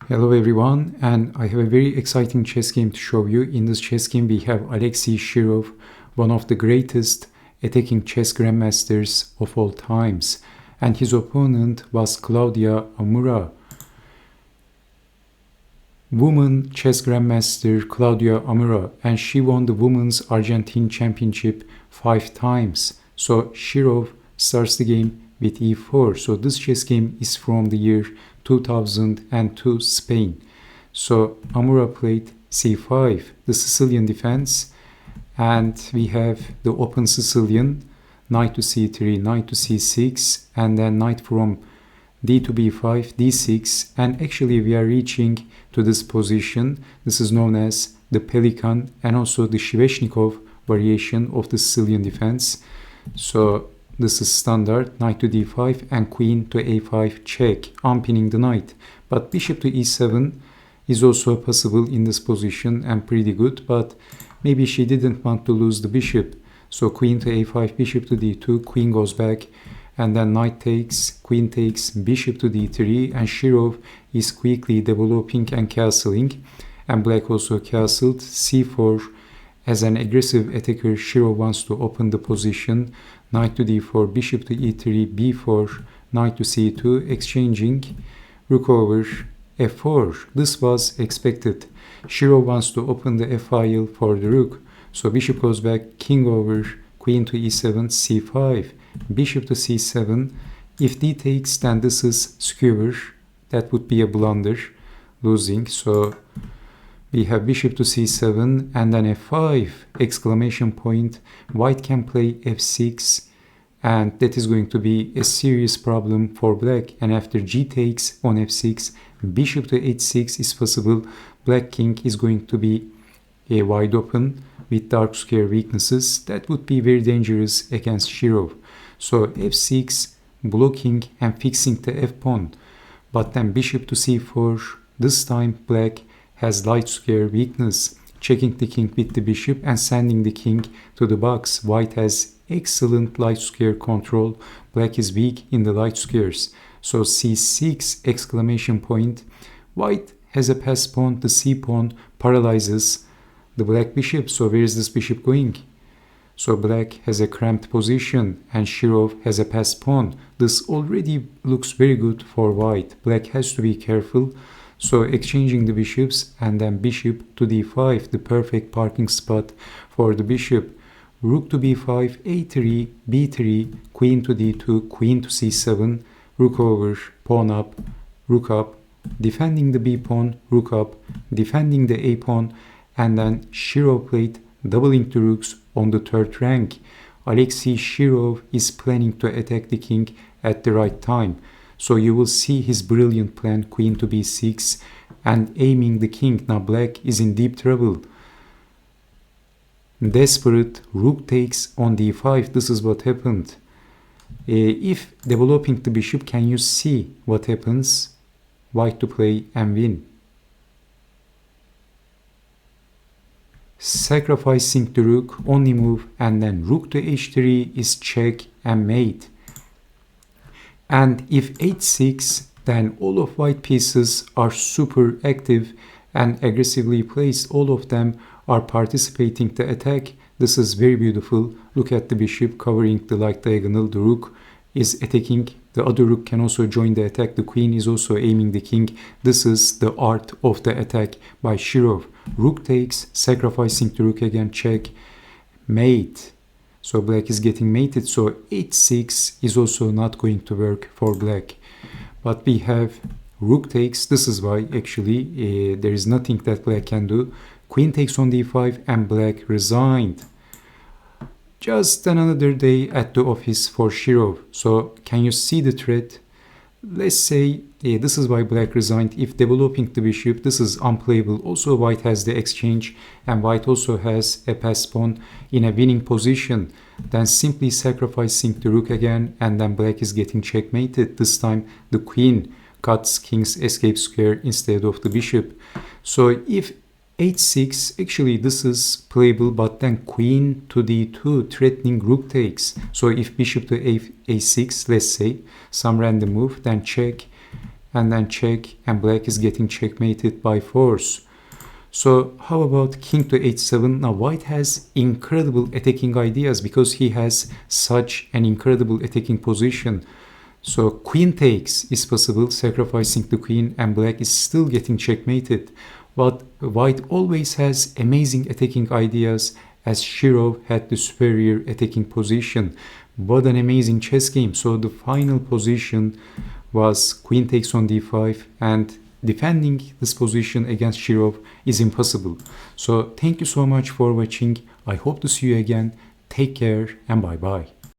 Hello everyone, and I have a very exciting chess game to show you. In this chess game we have Alexey Shirov, one of the greatest attacking chess grandmasters of all times, and his opponent was Claudia Amura. Woman chess grandmaster Claudia Amura, and she won the Women's Argentine Championship 5 times. So Shirov starts the game with e4. So this chess game is from the year 2002 Spain. So Amura played c5, the Sicilian defense, and we have the open Sicilian, knight to c3, knight to c6, and then knight from d to b5, d6, and actually we are reaching to this position. This is known as the Pelikan and also the Sveshnikov variation of the Sicilian defense. So this is standard, knight to d5 and queen to a5 check, unpinning the knight. But bishop to e7 is also possible in this position and pretty good, but maybe she didn't want to lose the bishop. So queen to a5, bishop to d2, queen goes back, and then knight takes, queen takes, bishop to d3, and Shirov is quickly developing and castling, and black also castled, c4. As an aggressive attacker, Shirov wants to open the position, knight to d4, bishop to e3, b4, knight to c2, exchanging, rook over f4. This was expected. Shirov wants to open the f file for the rook. So bishop goes back, king over, queen to e7, c5, bishop to c7. If d takes, then this is skewer. That would be a blunder, losing. So we have bishop to c7 and then f5, exclamation point. White can play f6, and that is going to be a serious problem for black. And after g takes on f6, bishop to h6 is possible. Black king is going to be wide open with dark square weaknesses. That would be very dangerous against Shirov. So f6, blocking and fixing the f pawn. But then bishop to c4, this time black has light square weakness, checking the king with the bishop and sending the king to the box. White has excellent light square control. Black is weak in the light squares. So c6, exclamation point. White has a pass pawn. The c pawn paralyzes the black bishop. So where is this bishop going? So black has a cramped position and Shirov has a pass pawn. This already looks very good for white. Black has to be careful. So exchanging the bishops and then bishop to d5, the perfect parking spot for the bishop. Rook to b5, a3, b3, queen to d2, queen to c7, rook over, pawn up, rook up, defending the b pawn, rook up, defending the a pawn, and then Shirov played doubling the rooks on the third rank. Alexey Shirov is planning to attack the king at the right time. So you will see his brilliant plan, queen to b6 and aiming the king. Now black is in deep trouble. Desperate, rook takes on d5. This is what happened. If developing the bishop, can you see what happens? White to play and win. Sacrificing the rook, only move, and then rook to h3 is check and mate. And if h6, then all of white pieces are super active and aggressively placed. All of them are participating in the attack. This is very beautiful. Look at the bishop covering the light diagonal. The rook is attacking. The other rook can also join the attack. The queen is also aiming the king. This is the art of the attack by Shirov. Rook takes, sacrificing the rook again, check, mate. So black is getting mated, so h6 is also not going to work for black. But we have rook takes. This is why actually there is nothing that black can do. Queen takes on d5 and black resigned. Just another day at the office for Shirov. So can you see the threat? Let's say this is why black resigned. If developing the bishop, this is unplayable. Also white has the exchange and white also has a pass pawn in a winning position. Then simply sacrificing the rook again, and then black is getting checkmated. This time the queen cuts king's escape square instead of the bishop. So if h6, actually this is playable, but then queen to d2, threatening rook takes. So if bishop to a6, let's say, some random move, then check, and then check, and black is getting checkmated by force. So how about king to h7? Now white has incredible attacking ideas because he has such an incredible attacking position. So queen takes is possible, sacrificing the queen, and black is still getting checkmated. But white always has amazing attacking ideas, as Shirov had the superior attacking position. What an amazing chess game. So the final position was queen takes on d5, and defending this position against Shirov is impossible. So thank you so much for watching. I hope to see you again. Take care and bye bye.